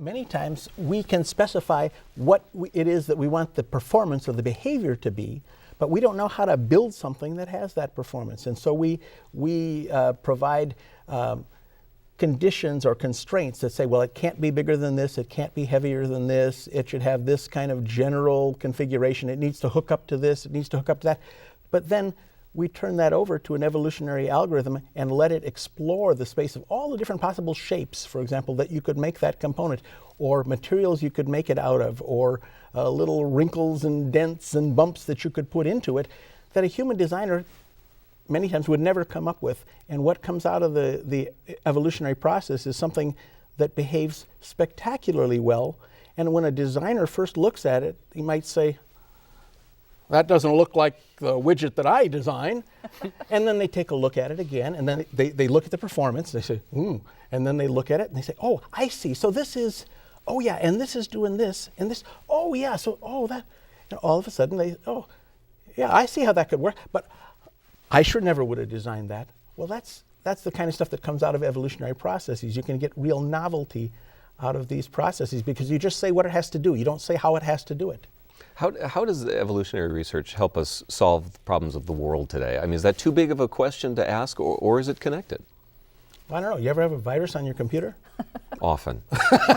Many times we can specify what it is that we want the performance or the behavior to be, but we don't know how to build something that has that performance. And so we provide conditions or constraints that say, well, it can't be bigger than this, it can't be heavier than this, it should have this kind of general configuration, it needs to hook up to this, it needs to hook up to that. But then we turn that over to an evolutionary algorithm and let it explore the space of all the different possible shapes, for example, that you could make that component, or materials you could make it out of, or little wrinkles and dents and bumps that you could put into it that a human designer many times would never come up with. And what comes out of the evolutionary process is something that behaves spectacularly well. And when a designer first looks at it, he might say, that doesn't look like the widget that I design. And then they take a look at it again, and then they look at the performance, they say, ooh, and then they look at it and they say, oh, I see. So this is, oh yeah, and this is doing this, and this, oh yeah, so, oh, that, and all of a sudden they, oh, yeah, I see how that could work, but I sure never would have designed that. Well, that's the kind of stuff that comes out of evolutionary processes. You can get real novelty out of these processes because you just say what it has to do. You don't say how it has to do it. How does the evolutionary research help us solve the problems of the world today? I mean, is that too big of a question to ask, or is it connected? I don't know. You ever have a virus on your computer? Often.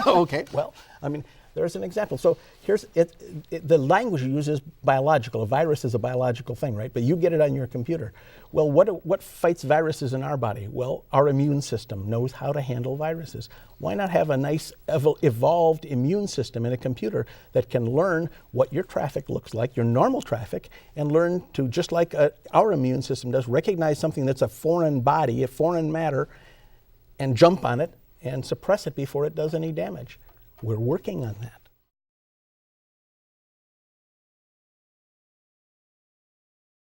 Okay, well, I mean, there's an example. So here's the language you use is biological. A virus is a biological thing, right? But you get it on your computer. Well, what fights viruses in our body? Well, our immune system knows how to handle viruses. Why not have a nice evolved immune system in a computer that can learn what your traffic looks like, your normal traffic, and learn to, just like our immune system does, recognize something that's a foreign body, a foreign matter, and jump on it and suppress it before it does any damage. We're working on that.